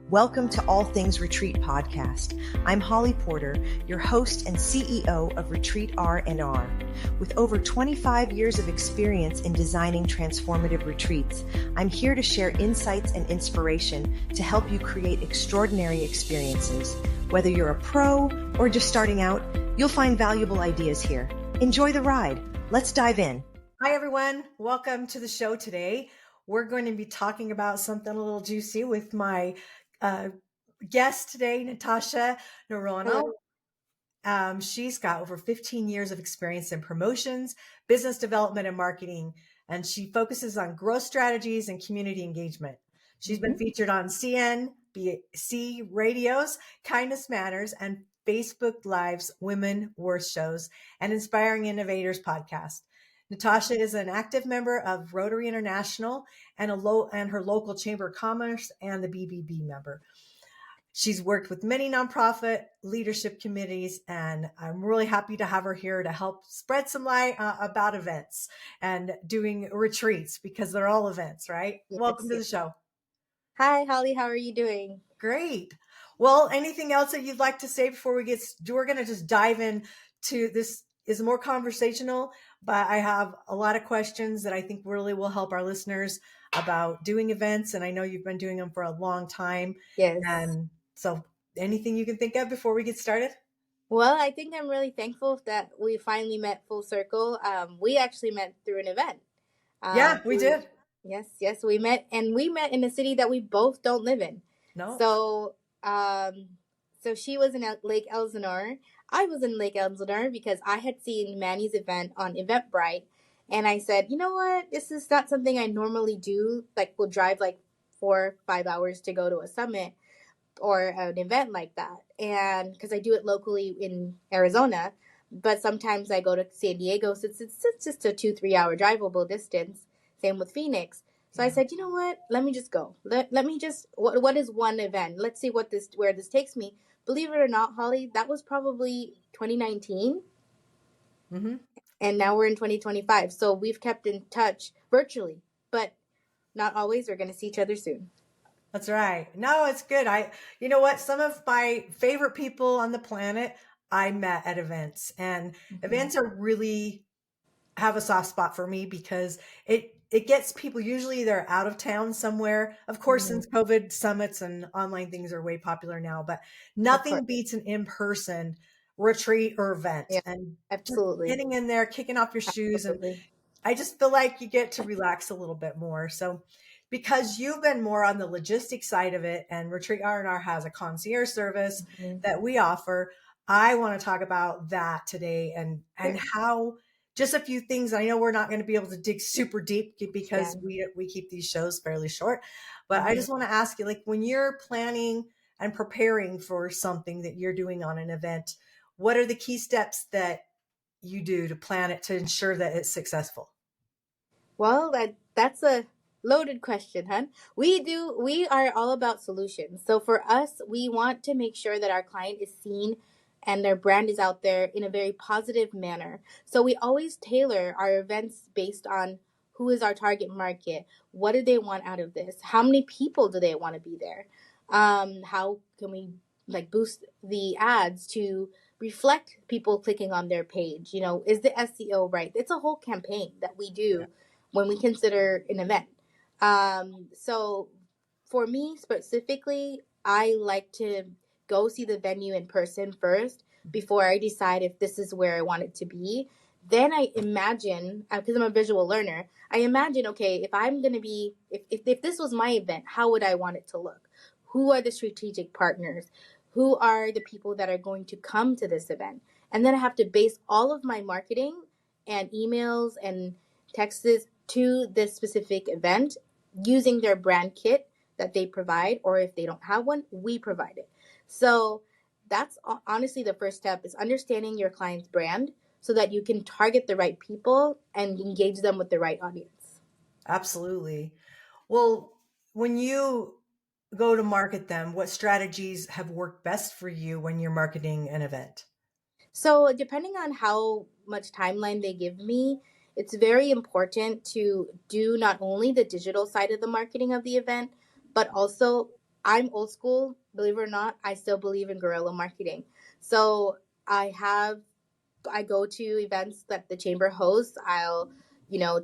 Welcome to All Things Retreat Podcast. I'm Holly Porter, your host and CEO of Retreat R&R. With over 25 years of experience in designing transformative retreats, I'm here to share insights and inspiration to help you create extraordinary experiences. Whether you're a pro or just starting out, you'll find valuable ideas here. Enjoy the ride. Let's dive in. Hi, everyone. Welcome to the show today. We're going to be talking about something a little juicy with my guest today, Natasha Noronha. She's got over 15 years of experience in promotions, business development, and marketing, and she focuses on growth strategies and community engagement. She's been featured on CNBC Radio's Kindness Matters and Facebook Live's Women Worth shows and Inspiring Innovators podcast. Natasha is an active member of Rotary International and her local Chamber of Commerce and the BBB member. She's worked with many nonprofit leadership committees, and I'm really happy to have her here to help spread some light about events and doing retreats, because they're all events, right? Yes, welcome to the show. Hi, Holly. How are you doing? Great. Well, anything else that you'd like to say before we we're going to just dive into this. Is more conversational, but I have a lot of questions that I think really will help our listeners about doing events. And I know you've been doing them for a long time. Yes. And so anything you can think of before we get started? Well, I think I'm really thankful that we finally met full circle. We actually met through an event. Yeah, we did. Yes, we met, and we met in a city that we both don't live in. No. So she was in Lake Elsinore. I was in Lake Elsinore because I had seen Manny's event on Eventbrite. And I said, you know what? This is not something I normally do. Like, we'll drive like 4 or 5 hours to go to a summit or an event like that. And because I do it locally in Arizona, but sometimes I go to San Diego. So it's just a 2-3 hour drivable distance. Same with Phoenix. So I said, you know what? Let me just go. Let me just, what is one event? Let's see where this takes me. Believe it or not, Holly, that was probably 2019. Mm-hmm. And now we're in 2025. So we've kept in touch virtually, but not always. We're going to see each other soon. That's right. No, it's good. You know what? Some of my favorite people on the planet I met at events, and events are really have a soft spot for me because it gets people, usually they're out of town somewhere. Of course, since COVID, summits and online things are way popular now, but nothing beats an in-person retreat or event. Yeah, and absolutely. Getting in there, kicking off your shoes. Absolutely. And I just feel like you get to relax a little bit more. So because you've been more on the logistics side of it, and Retreat R&R has a concierge service that we offer, I want to talk about that today and how just a few things. I know we're not going to be able to dig super deep because we keep these shows fairly short, but I just want to ask you, like, when you're planning and preparing for something that you're doing on an event, what are the key steps that you do to plan it to ensure that it's successful? Well, that's a loaded question, huh? We are all about solutions. So for us, we want to make sure that our client is seen and their brand is out there in a very positive manner. So we always tailor our events based on who is our target market. What do they want out of this? How many people do they want to be there? How can we boost the ads to reflect people clicking on their page? Is the SEO right? It's a whole campaign that we do when we consider an event. So for me specifically, I like to go see the venue in person first before I decide if this is where I want it to be. Then I imagine, because I'm a visual learner, I imagine, okay, if I'm going to be, if this was my event, how would I want it to look? Who are the strategic partners? Who are the people that are going to come to this event? And then I have to base all of my marketing and emails and texts to this specific event using their brand kit that they provide, or if they don't have one, we provide it. So that's honestly the first step, is understanding your client's brand so that you can target the right people and engage them with the right audience. Absolutely. Well, when you go to market them, what strategies have worked best for you when you're marketing an event? So depending on how much timeline they give me, it's very important to do not only the digital side of the marketing of the event, but also I'm old school, believe it or not. I still believe in guerrilla marketing. So I go to events that the chamber hosts. I'll,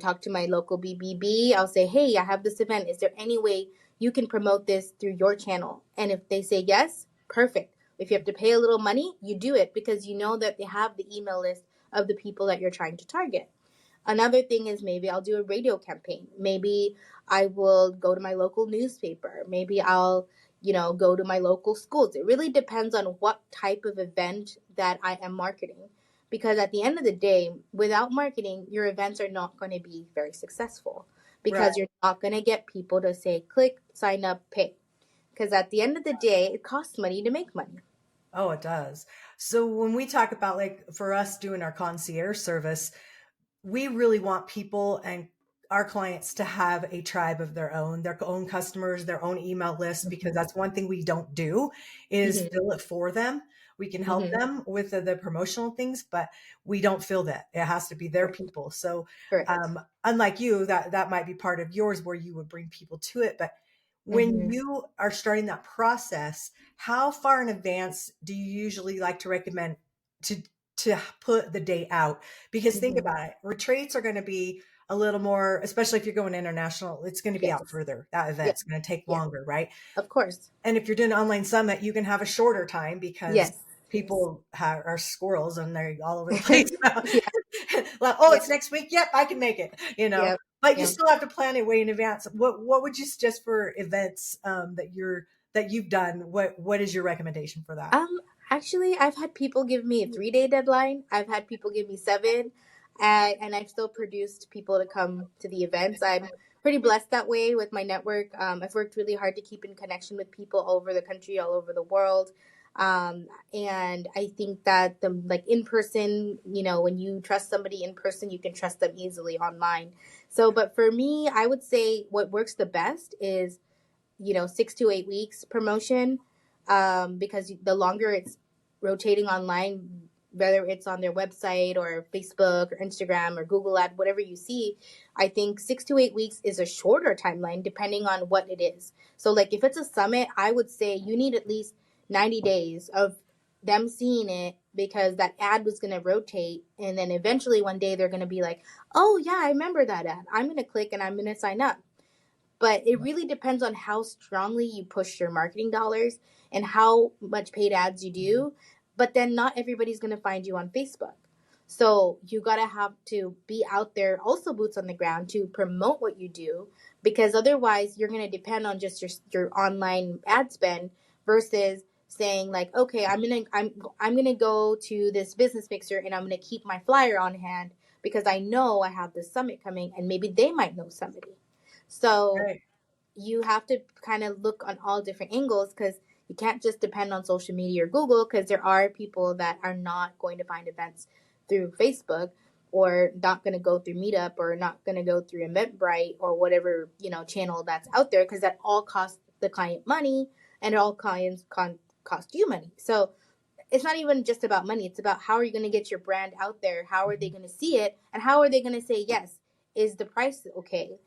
talk to my local BBB. I'll say, hey, I have this event. Is there any way you can promote this through your channel? And if they say yes, perfect. If you have to pay a little money, you do it because you know that they have the email list of the people that you're trying to target. Another thing is maybe I'll do a radio campaign. Maybe I will go to my local newspaper. Maybe I'll, go to my local schools. It really depends on what type of event that I am marketing. Because at the end of the day, without marketing, your events are not going to be very successful Right. because you're not going to get people to say, click, sign up, pay. Because at the end of the day, it costs money to make money. Oh, it does. So when we talk about, like, for us doing our concierge service, we really want people and our clients to have a tribe of their own customers, their own email list, because Mm-hmm. that's one thing we don't do is Mm-hmm. fill it for them. We can help Mm-hmm. them with the promotional things, but we don't fill that. It has to be their Correct. people. So, Correct. unlike you, that might be part of yours where you would bring people to it. But when Mm-hmm. you are starting that process, how far in advance do you usually like to recommend to to put the date out? Because think Mm-hmm. about it, retreats are going to be a little more, especially if you're going international, it's going to be out Yes. further. That Yeah. event's going to take Yeah. longer, right? Of course. And if you're doing an online summit, you can have a shorter time because Yes. Yes. people are squirrels and they're all over the place. Yeah. Like, oh, Yeah. it's next week. Yep, I can make it. Yeah. But you Yeah. still have to plan it way in advance. What would you suggest for events that you've done? What is your recommendation for that? Um, Actually, I've had people give me a 3 day deadline. I've had people give me seven, and I've still produced people to come to the events. I'm pretty blessed that way with my network. I've worked really hard to keep in connection with people all over the country, all over the world. And I think that the like in person, when you trust somebody in person, you can trust them easily online. So, but for me, I would say what works the best is 6 to 8 weeks promotion, because the longer it's rotating online, whether it's on their website or Facebook or Instagram or Google ad, whatever you see, I think 6 to 8 weeks is a shorter timeline depending on what it is. So like if it's a summit, I would say you need at least 90 days of them seeing it because that ad was going to rotate, and then eventually one day they're going to be like, oh yeah, I remember that ad, I'm going to click and I'm going to sign up. But it really depends on how strongly you push your marketing dollars and how much paid ads you do. But then not everybody's going to find you on Facebook. So you got to have to be out there, also boots on the ground, to promote what you do, because otherwise you're going to depend on just your online ad spend versus saying like, okay, I'm going to go to this business mixer and I'm going to keep my flyer on hand because I know I have this summit coming and maybe they might know somebody. So Right. you have to kind of look on all different angles because you can't just depend on social media or Google, because there are people that are not going to find events through Facebook, or not going to go through Meetup, or not going to go through Eventbrite or whatever channel that's out there, because that all costs the client money, and all clients cost you money. So it's not even just about money. It's about how are you going to get your brand out there? How are they Mhm. going to see it? And how are they going to say yes? Is the price okay?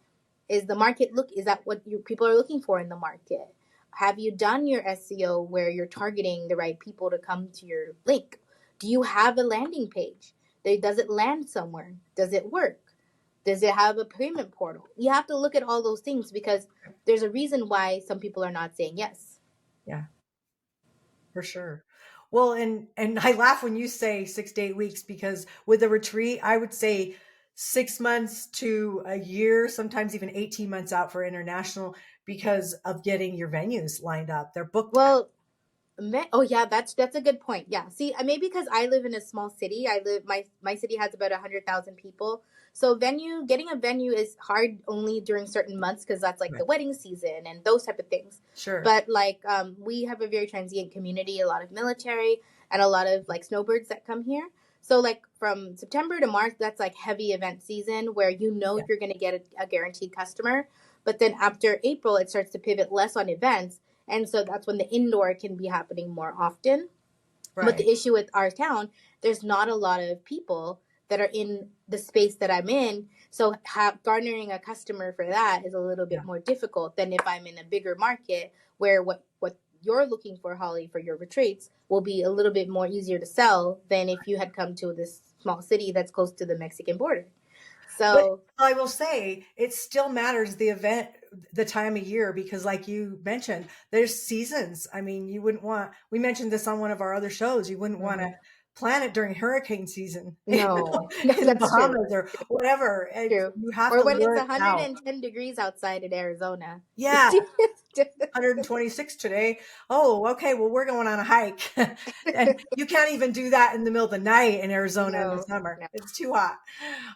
Is the market is that what people are looking for in the market? Have you done your SEO where you're targeting the right people to come to your link? Do you have a landing page? Does it land somewhere? Does it work? Does it have a payment portal? You have to look at all those things because there's a reason why some people are not saying yes. Yeah. For sure. Well, and I laugh when you say 6 to 8 weeks because with a retreat, I would say 6 months to a year, sometimes even 18 months out for international because of getting your venues lined up. They're booked. Well, oh yeah, that's a good point. Yeah, see, maybe because I live in a small city. My city has about 100,000 people. So getting a venue is hard only during certain months because that's like Right. the wedding season and those type of things. Sure. But like we have a very transient community, a lot of military and a lot of like snowbirds that come here. So like from September to March, that's like heavy event season where Yeah. you're going to get a guaranteed customer. But then after April, it starts to pivot less on events, and so that's when the indoor can be happening more often. But Right. the issue with our town, there's not a lot of people that are in the space that I'm in. So garnering a customer for that is a little Yeah. bit more difficult than if I'm in a bigger market where what you're looking for, Holly, for your retreats will be a little bit more easier to sell than if you had come to this small city that's close to the Mexican border. But So, I will say it still matters the event, the time of year, because like you mentioned, there's seasons. I mean, you wouldn't want, we mentioned this on one of our other shows, you wouldn't want to mhm. plan it during hurricane season, No, no, in the that's true. Bahamas or whatever. True. You have Or to when it's look out. 110 degrees outside in Arizona. Yeah, 126 today. Oh, okay. Well, we're going on a hike. And you can't even do that in the middle of the night in Arizona in the No, summer. no. It's too hot.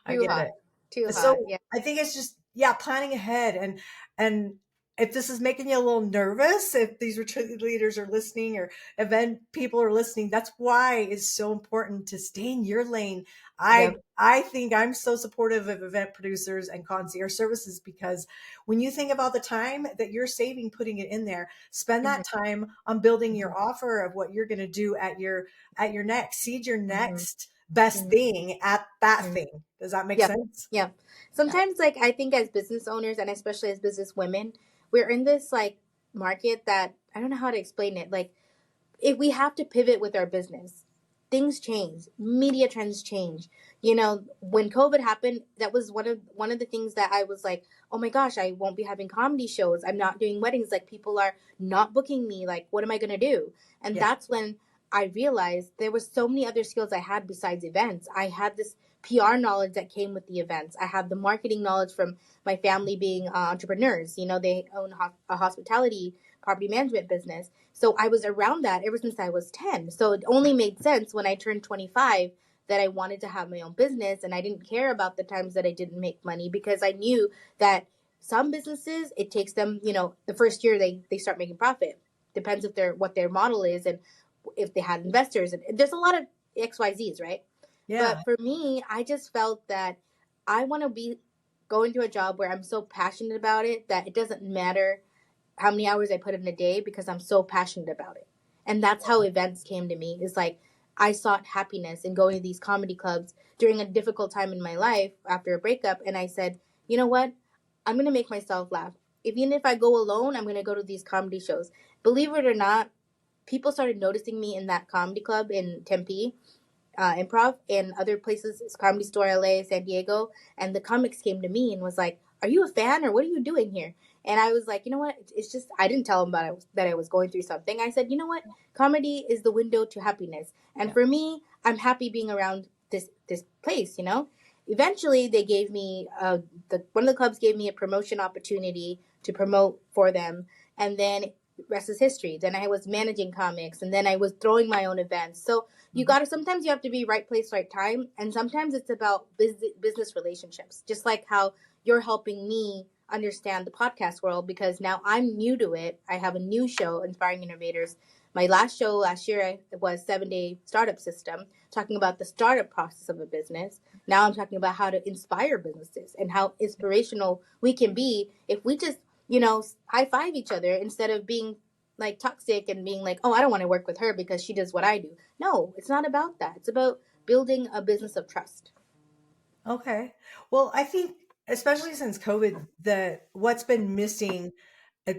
I Too get hot. it. Too hot. So Yeah. I think it's just, yeah, planning ahead. And if this is making you a little nervous, if these retreat leaders are listening or event people are listening, that's why it's so important to stay in your lane. Yep. I think I'm so supportive of event producers and concierge services, because when you think about the time that you're saving putting it in there, spend Hmm. that time on building Hmm. your offer of what you're going to do at your next, seed your Hmm. next best Hmm. thing at that Hmm. thing. Does that make Yep. sense? Yep. Sometimes, like, I think as business owners and especially as business women, we're in this like market that I don't know how to explain it. Like, if we have to pivot with our business, things change, media trends change. You know, when COVID happened, that was one of the things that I was like, oh my gosh, I won't be having comedy shows, I'm not doing weddings, like people are not booking me, like what am I going to do? And Yeah. that's when I realized there was so many other skills I had besides events. I had this PR knowledge that came with the events. I had the marketing knowledge from my family being entrepreneurs. You know, they own a hospitality property management business. So I was around that ever since I was 10. So it only made sense when I turned 25 that I wanted to have my own business. And I didn't care about the times that I didn't make money, because I knew that some businesses, it takes them, the first year they start making profit. Depends if they're what their model is and if they had investors. And there's a lot of XYZs, right? Yeah. But for me, I just felt that I want to be going to a job where I'm so passionate about it that it doesn't matter how many hours I put in a day, because I'm so passionate about it. And that's how events came to me. It's like I sought happiness in going to these comedy clubs during a difficult time in my life after a breakup. And I said, you know what? I'm going to make myself laugh. Even if I go alone, I'm going to go to these comedy shows. Believe it or not, people started noticing me in that comedy club in Tempe, improv, and other places, Comedy Store LA, San Diego. And the comics came to me and was like, are you a fan or what are you doing here? And I was like, you know what? It's just, I didn't tell them about it, that I was going through something. I said, you know what? Comedy is the window to happiness. And Yeah. for me, I'm happy being around this place. Eventually, they gave me, one of the clubs gave me a promotion opportunity to promote for them. And then rest is history. Then I was managing comics, and then I was throwing my own events. So you Mhm. got to, sometimes you have to be right place, right time. And sometimes it's about business relationships, just like how you're helping me understand the podcast world, because now I'm new to it. I have a new show, Inspiring Innovators. My last show last year was 7-Day Startup System, talking about the startup process of a business. Now I'm talking about how to inspire businesses and how inspirational we can be if we just, high five each other instead of being like toxic and being like, oh, I don't want to work with her because she does what I do. No, it's not about that. It's about building a business of trust. Okay. Well, I think especially since COVID, what's been missing,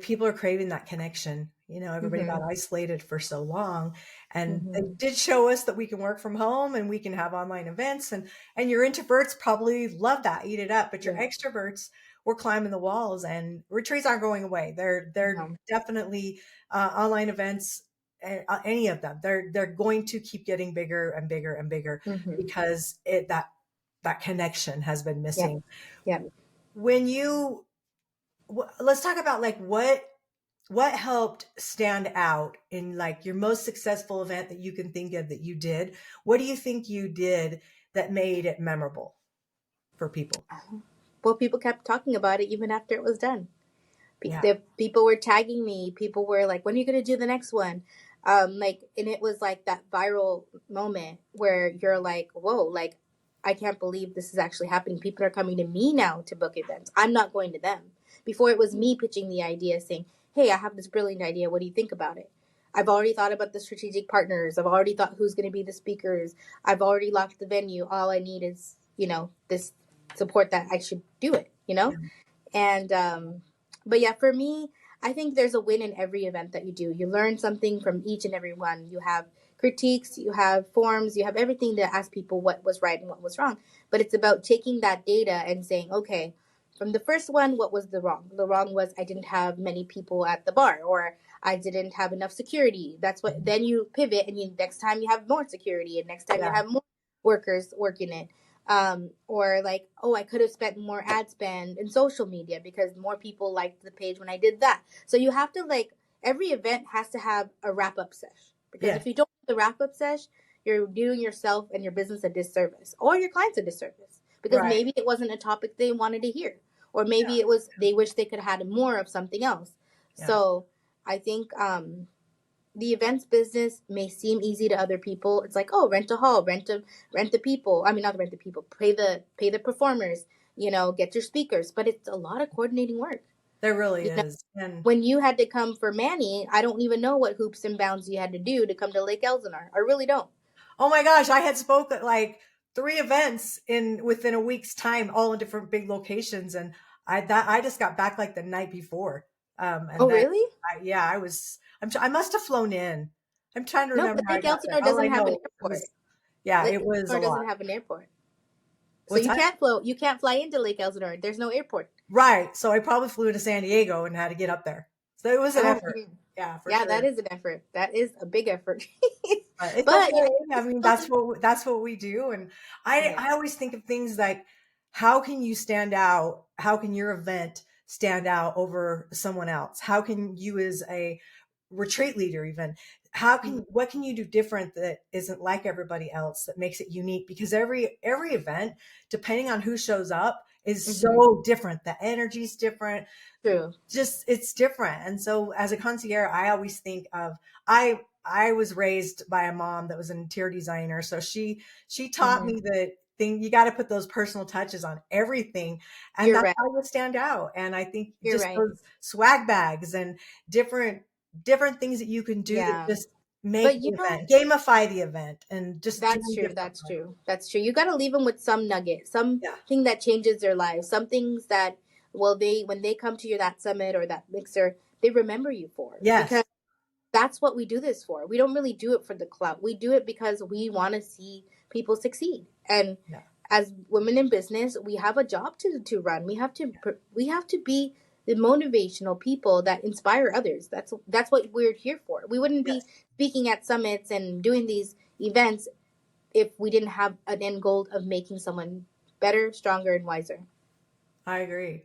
people are craving that connection. Everybody got Mm-hmm. isolated for so long, and Mm-hmm. it did show us that we can work from home and we can have online events, and your introverts probably love that, eat it up, but your Yeah. extroverts were climbing the walls, and retreats aren't going away. They're No. definitely online events. Any of them, they're going to keep getting bigger and bigger and bigger, Mm-hmm. because that connection has been Yeah. missing. Yeah. When you let's talk about like what helped stand out in like your most successful event that you can think of that you did. What do you think you did that made it memorable for people? Well, people kept talking about it even after it was done. Yeah. The people were tagging me. People were like, when are you going to do the next one? And it was like that viral moment where you're like, whoa, like, I can't believe this is actually happening. People are coming to me now to book events. I'm not going to them. Before it was me pitching the idea, saying, hey, I have this brilliant idea. What do you think about it? I've already thought about the strategic partners. I've already thought who's going to be the speakers. I've already locked the venue. All I need is, this support that I should do it. And but yeah, for me, I think there's a win in every event that you do. You learn something from each and every one. You have critiques, you have forums, you have everything to ask people what was right and what was wrong. But it's about taking that data and saying, okay, from the first one, what was the wrong? The wrong was I didn't have many people at the bar, or I didn't have enough security. That's what, then you pivot and you, next time you have more security, and next time you have more workers working it. Or like, oh, I could have spent more ad spend in social media because more people liked the page when I did that. So you have to, like, every event has to have a wrap up sesh, because if you don't have the wrap up sesh, you're doing yourself and your business a disservice, or your clients a disservice, because maybe it wasn't a topic they wanted to hear, or maybe it was they wish they could have had more of something else. So I think the events business may seem easy to other people. It's like, oh, rent a hall, rent the people. I mean, not rent the people, pay the performers, get your speakers. But it's a lot of coordinating work. There really is. And when you had to come for Manny, I don't even know what hoops and bounds you had to do to come to Lake Elsinore. I really don't. Oh my gosh, I had spoke at like 3 events within a week's time, all in different big locations, and I just got back like the night before. Really? I must have flown in. I'm trying to remember. No, but Lake Elsinore doesn't have an airport. It was a lot. Doesn't have an airport. So you can't fly into Lake Elsinore. There's no airport. Right. So I probably flew to San Diego and had to get up there. So it was an effort. Yeah, for sure. That is an effort. That is a big effort. But okay. I mean, that's what we do. And I always think of things like, how can you stand out? How can your event stand out over someone else? How can you, as a retreat leader, even, what can you do different that isn't like everybody else, that makes it unique? Because every event, depending on who shows up, is so different. The energy's different. True. Just, it's different. And so as a concierge, I always think of, I was raised by a mom that was an interior designer. So she taught me that you got to put those personal touches on everything. And that's how you stand out. And I think those swag bags and different things that you can do that just make the event, gamify the event, and just that's true. You got to leave them with some nugget, something that changes their lives, some things that when they come to that summit or that mixer, they remember you for. Yes. Because that's what we do this for. We don't really do it for the clout. We do it because we want to see people succeed. And as women in business, we have a job to run. We have to be the motivational people that inspire others. That's what we're here for. We wouldn't be speaking at summits and doing these events if we didn't have an end goal of making someone better, stronger, and wiser. I agree.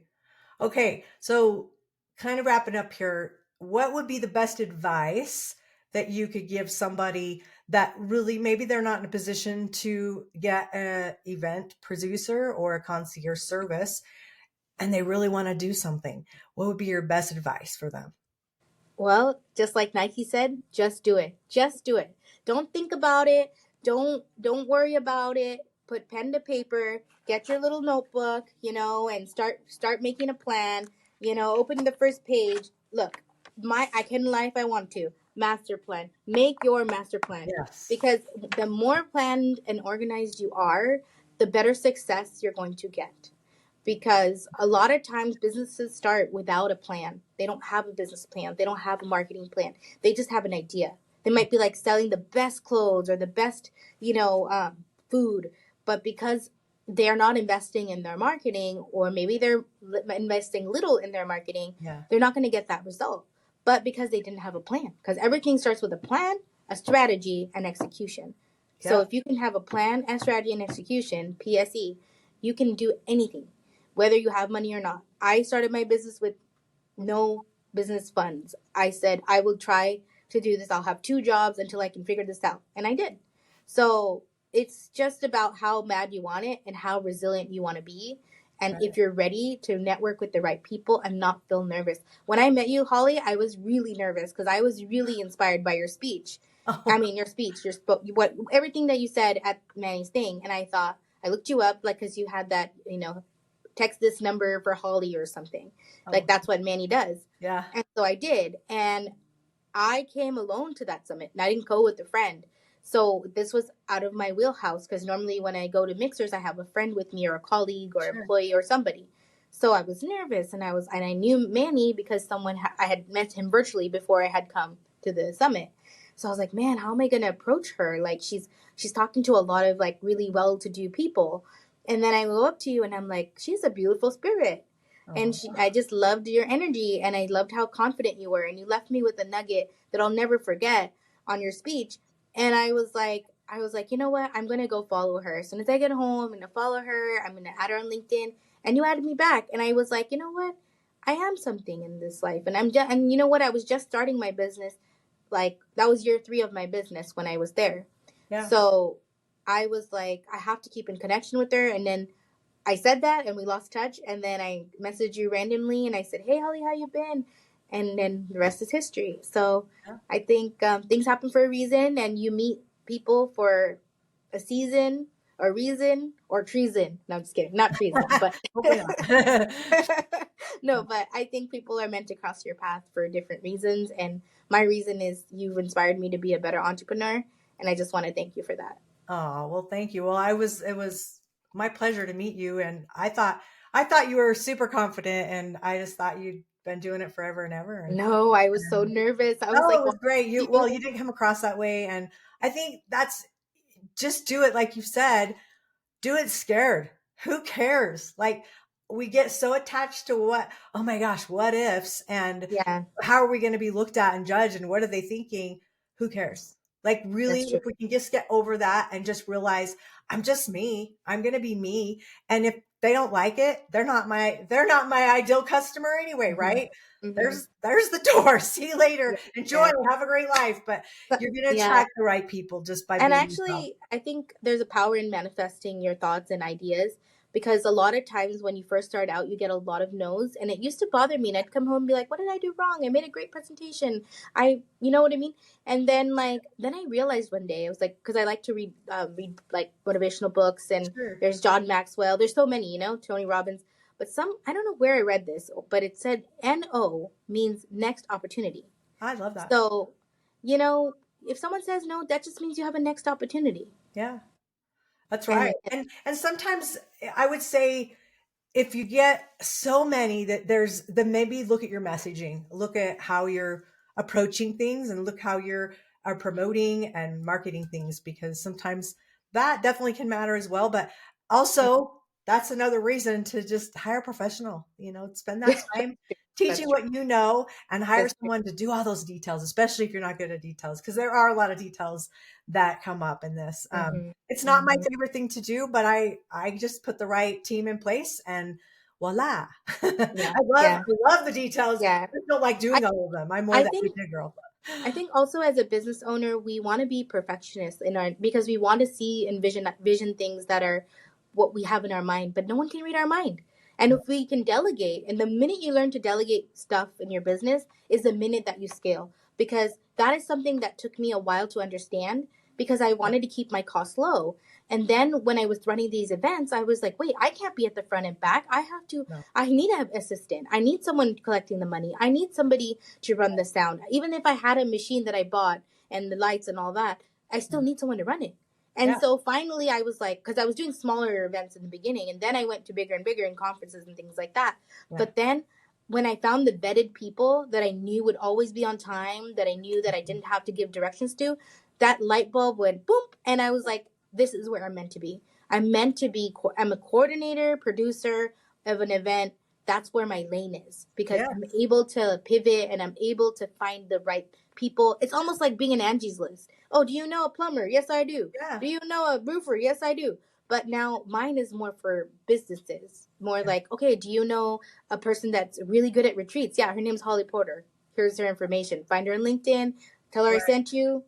Okay, so kind of wrapping up here, what would be the best advice that you could give somebody that really, maybe they're not in a position to get an event producer or a concierge service, and they really want to do something? What would be your best advice for them? Well, just like Nike said, just do it. Just do it. Don't think about it. Don't worry about it. Put pen to paper, get your little notebook, and start making a plan, open the first page. Look, I can lie if I want to. Master plan. Make your master plan. Yes. Because the more planned and organized you are, the better success you're going to get. Because a lot of times businesses start without a plan. They don't have a business plan. They don't have a marketing plan. They just have an idea. They might be like selling the best clothes or the best, food. But because they're not investing in their marketing, or maybe they're investing little in their marketing, they're not going to get that result. But because they didn't have a plan. Because everything starts with a plan, a strategy, and execution. Yeah. So if you can have a plan, and strategy, and execution, PSE, you can do anything, whether you have money or not. I started my business with no business funds. I said, I will try to do this. I'll have 2 jobs until I can figure this out. And I did. So it's just about how bad you want it and how resilient you want to be. And if you're ready to network with the right people and not feel nervous. When I met you, Holly, I was really nervous because I was really inspired by your speech. I mean, your speech, everything that you said at Manny's thing. And I thought, I looked you up, like, because you had that, text this number for Holly or something. Like, that's what Manny does. Yeah. And so I did. And I came alone to that summit, and I didn't go with a friend. So this was out of my wheelhouse, because normally when I go to mixers, I have a friend with me or a colleague or employee or somebody. So I was nervous, and I knew Manny because I had met him virtually before I had come to the summit. So I was like, man, how am I going to approach her? Like she's talking to a lot of like really well-to-do people. And then I go up to you and I'm like, she's a beautiful spirit. And I just loved your energy, and I loved how confident you were, and you left me with a nugget that I'll never forget on your speech. And I was like, you know what? I'm going to go follow her. As soon as I get home, I'm going to follow her. I'm going to add her on LinkedIn. And you added me back. And I was like, you know what? I am something in this life. And and you know what? I was just starting my business. Like, that was year 3 of my business when I was there. Yeah. So I was like, I have to keep in connection with her. And then I said that, and we lost touch. And then I messaged you randomly, and I said, hey, Holly, how you been? And then the rest is history. So yeah. I think things happen for a reason, and you meet people for a season, a reason, or treason. No, I'm just kidding. Not treason, but no, but I think people are meant to cross your path for different reasons. And my reason is you've inspired me to be a better entrepreneur. And I just want to thank you for that. Oh, well, thank you. Well, it was my pleasure to meet you. And I thought you were super confident, and I just thought you'd been doing it forever and ever. And, no, I was so nervous. I was like, it was great. You didn't come across that way. And I think just do it. Like you said, do it scared. Who cares? Like, we get so attached to oh my gosh, what ifs, and how are we going to be looked at and judged, and what are they thinking? Who cares? Like, really, if we can just get over that and just realize I'm just me, I'm going to be me. And if they don't like it, they're not my ideal customer anyway. Right. Mm-hmm. There's the door. See you later. Yeah. Enjoy. Have a great life. But you're going to attract the right people just by being yourself. I think there's a power in manifesting your thoughts and ideas, because a lot of times when you first start out, you get a lot of no's, and it used to bother me. And I'd come home and be like, what did I do wrong? I made a great presentation. You know what I mean? And then I realized one day, I was like, because I like to read like motivational books, and there's John Maxwell. There's so many, Tony Robbins. But I don't know where I read this, but it said NO means next opportunity. I love that. So, if someone says no, that just means you have a next opportunity. Yeah. That's right. And sometimes I would say, if you get so many then maybe look at your messaging, look at how you're approaching things, and look how are promoting and marketing things, because sometimes that definitely can matter as well. But also, that's another reason to just hire a professional, spend that time teaching what you know, and hire someone to do all those details, especially if you're not good at details, because there are a lot of details that come up in this. It's not my favorite thing to do, but I just put the right team in place, and voila. I love the details. Yeah. I don't like doing all of them. I'm more that detail girl. I think also, as a business owner, we want to be perfectionists because we want to see and vision things that are what we have in our mind, but no one can read our mind. And if we can delegate, and the minute you learn to delegate stuff in your business is the minute that you scale, because that is something that took me a while to understand, because I wanted to keep my costs low. And then when I was running these events, I was like, wait, I can't be at the front and back. I need an assistant. I need someone collecting the money. I need somebody to run the sound. Even if I had a machine that I bought and the lights and all that, I still need someone to run it. And so finally I was like, because I was doing smaller events in the beginning, and then I went to bigger and bigger in conferences and things like that. Yeah. But then when I found the vetted people that I knew would always be on time, that I knew that I didn't have to give directions to, that light bulb went boom. And I was like, this is where I'm meant to be. I'm a coordinator, producer of an event. That's where my lane is, because I'm able to pivot, and I'm able to find the right people. It's almost like being an Angie's List. Oh, do you know a plumber? Yes, I do. Yeah. Do you know a roofer? Yes, I do. But now mine is more for businesses. More like, okay, do you know a person that's really good at retreats? Yeah, her name's Holly Porter. Here's her information. Find her on LinkedIn. Tell her I sent you.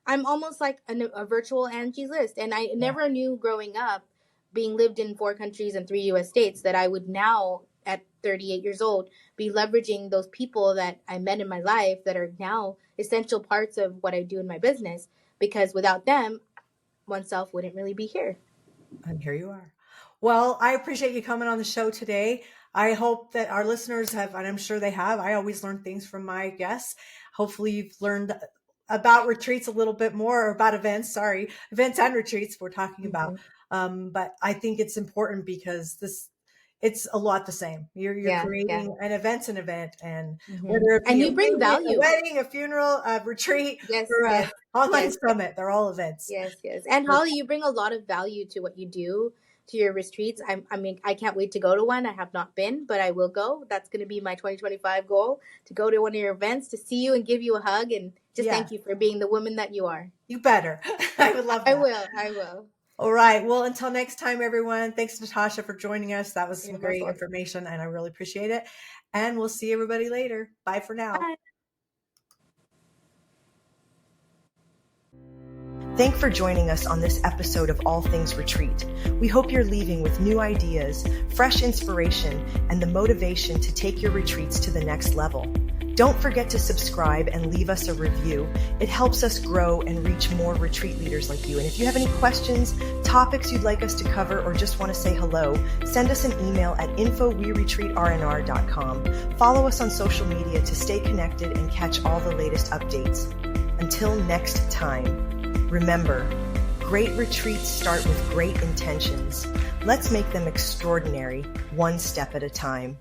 I'm almost like a virtual Angie's List. And I never knew growing up, being lived in 4 countries and 3 U.S. states, that I would now, at 38 years old, be leveraging those people that I met in my life that are now essential parts of what I do in my business, because without them, oneself wouldn't really be here. And here you are. Well, I appreciate you coming on the show today. I hope that our listeners have, and I'm sure they have. I always learn things from my guests. Hopefully you've learned about retreats a little bit more, or about events and retreats we're talking about. But I think it's important, because it's a lot the same. You're creating an event's an event, and whether it be and you bring value, a wedding, a funeral, a retreat, or an online summit, they're all events. Yes. And Holly, you bring a lot of value to what you do, to your retreats. I mean, I can't wait to go to one. I have not been, but I will go. That's going to be my 2025 goal, to go to one of your events, to see you and give you a hug, and just thank you for being the woman that you are. You better. I would love that. I will. All right. Well, until next time, everyone, thanks, Natasha, for joining us. That was some great information, and I really appreciate it. And we'll see everybody later. Bye for now. Bye. Thanks for joining us on this episode of All Things Retreat. We hope you're leaving with new ideas, fresh inspiration, and the motivation to take your retreats to the next level. Don't forget to subscribe and leave us a review. It helps us grow and reach more retreat leaders like you. And if you have any questions, topics you'd like us to cover, or just want to say hello, send us an email at info@weretreatrnr.com. Follow us on social media to stay connected and catch all the latest updates. Until next time, remember, great retreats start with great intentions. Let's make them extraordinary, one step at a time.